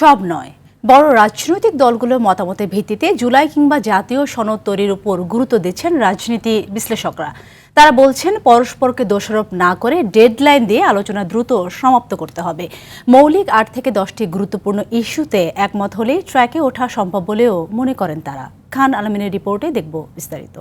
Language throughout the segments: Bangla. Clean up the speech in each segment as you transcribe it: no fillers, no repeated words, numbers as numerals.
সব নয়। বড় রাজনৈতিক দলগুলোর মতামতের ভিত্তিতে জুলাই কিংবা জাতীয় সনদ তৈরির উপর গুরুত্ব দিচ্ছেন রাজনীতি বিশ্লেষকরা। তারা বলছেন পরস্পরকে দোষারোপ না করে ডেডলাইন দিয়ে আলোচনা দ্রুত সমাপ্ত করতে হবে। মৌলিক ৮ থেকে 10টি গুরুত্বপূর্ণ ইস্যুতে একমত হলেই ট্র্যাকে ওঠা সম্ভব বলেও মনে করেন তারা। খান আলমিনের রিপোর্টে দেখব বিস্তারিত।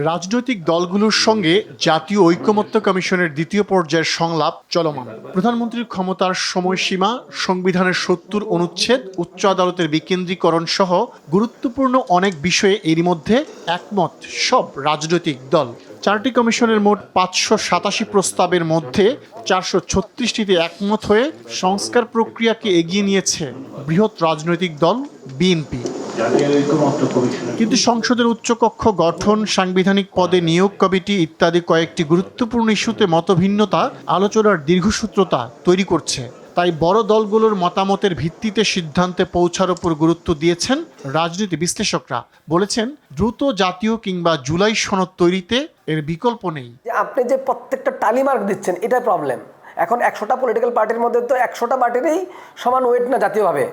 রাজনৈতিক দলগুলোর সঙ্গে জাতীয় ঐকমত্য কমিশনের দ্বিতীয় পর্যায়ের সংলাপ চলমান। প্রধানমন্ত্রীর ক্ষমতার সময়সীমা, সংবিধানের ৭০ অনুচ্ছেদ, উচ্চ আদালতের বিকেন্দ্রীকরণ সহ গুরুত্বপূর্ণ অনেক বিষয়ে এরই মধ্যে একমত সব রাজনৈতিক দল। 4টি কমিশনের মোট 587 প্রস্তাবের মধ্যে 436টিতে একমত হয়ে সংস্কার প্রক্রিয়াকে এগিয়ে নিয়েছে বৃহৎ রাজনৈতিক দল বিএনপি। কিন্তু সংসদের উচ্চকক্ষ গঠন, সাংবিধানিক পদে নিয়োগ কমিটি ইত্যাদি কয়েকটি গুরুত্বপূর্ণ ইস্যুতে মতভিন্নতা আলোচনার দীর্ঘসূত্রতা তৈরি করছে। তাই বড় দলগুলোর মতামতের ভিত্তিতে সিদ্ধান্তে পৌঁছার উপর গুরুত্ব দিয়েছেন রাজনীতি বিশ্লেষকরা। বলেছেন, দ্রুত জাতীয় কিংবা জুলাই সনদ তৈরিতে এর বিকল্প নেই। আপনি যে প্রত্যেকটা টালি মার্ক দিচ্ছেন, এটাই প্রবলেম। এখন 100টা পলিটিক্যাল পার্টির মধ্যে তো 100টা পার্টিরই সমান ওয়েট না জাতীয়ভাবে,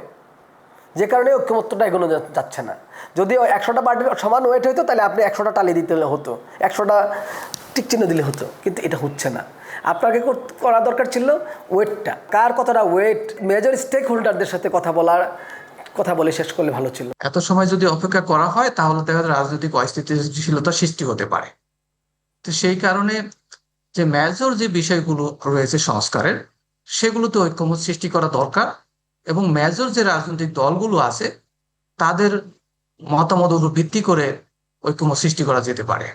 যে কারণে ঐক্যমত্যটা এগোনো যাচ্ছে না। যদি 100টা পার্টির সমান ওয়েট হতো তাহলে আপনি 100টা টালি দিতে হতো, 100টা টিক চিহ্ন দিলে হতো, কিন্তু এটা হচ্ছে না। আপনাকে করা দরকার ছিল ওয়েটটা, কার কতটা ওয়েট, মেজর স্টেক হোল্ডারদের সাথে কথা বলে শেষ করলে ভালো ছিল। এত সময় যদি অপেক্ষা করা হয় তাহলে দেখা যায় রাজনৈতিক অস্থিতিশীলতা সৃষ্টি হতে পারে। তো সেই কারণে যে মেজর যে বিষয়গুলো রয়েছে সংস্কারের, সেগুলোতে ঐক্যমত সৃষ্টি করা দরকার এবং মেজর যে রাজনৈতিক দলগুলো আছে তাদের মতামত উপর ভিত্তি করে ঐক্যমত সৃষ্টি করা যেতে পারে।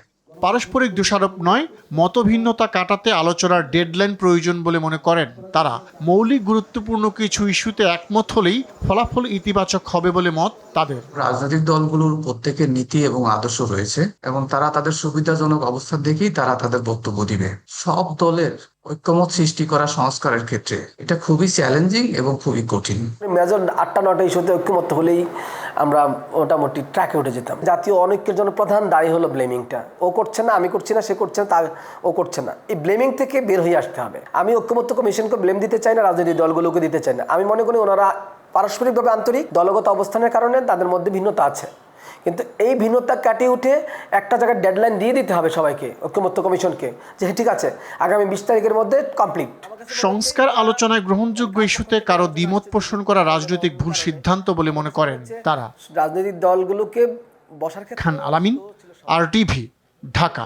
পারস্পরিক দোষারোপ নয়, মতভিন্নতা কাটাতে আলোচনার ডেডলাইন প্রয়োজন বলে মনে করেন তারা। মৌলিক গুরুত্বপূর্ণ কিছু ইস্যুতে একমত হলেই ফলাফল ইতিবাচক হবে বলে মত তাদের। রাজনৈতিক দলগুলোর প্রত্যেকের নীতি এবং আদর্শ রয়েছে এবং তারা তাদের সুবিধাজনক অবস্থান দেখেই তারা তাদের বক্তব্য দিবে। সব দলের ঐক্যমত সৃষ্টি করা সংস্কারের ক্ষেত্রে এটা খুবই চ্যালেঞ্জিং এবং খুবই কঠিন। মেজর 8টা 9টা ইস্যুতে ঐক্যমত্য হলেই আমরা মোটামুটি ট্র্যাকে উঠে যেতাম। জাতীয় অনৈক্যের জন্য প্রধান দায়ী হলো ব্লেমিংটা। ও করছে না, আমি করছি না, সে করছে না, ও করছে না। এই ব্লেমিং থেকে বের হয়ে আসতে হবে। আমি ঐক্যমত্য কমিশনকে ব্লেম দিতে চাই না, রাজনৈতিক দলগুলোকে দিতে চাই না। আমি মনে করি ওনারা পারস্পরিকভাবে আন্তরিক, দলগত অবস্থানের কারণে তাদের মধ্যে ভিন্নতা আছে, কিন্তু এই ভিন্নতা কাটিয়ে উঠে একটা জায়গায় ডেডলাইন দিয়ে দিতে হবে সবাইকে, ঐক্যমত্য কমিশনকে, যে ঠিক আছে আগামী 20 তারিখের মধ্যে কমপ্লিট। সংস্কার আলোচনায় গ্রহণযোগ্য ইস্যুতে কারো দ্বিমত পোষণ করা রাজনৈতিক ভুল সিদ্ধান্ত বলে মনে করেন তারা। রাজনৈতিক দলগুলোকে বসার ক্ষেত্রে খান আলামিন, RTV, ঢাকা।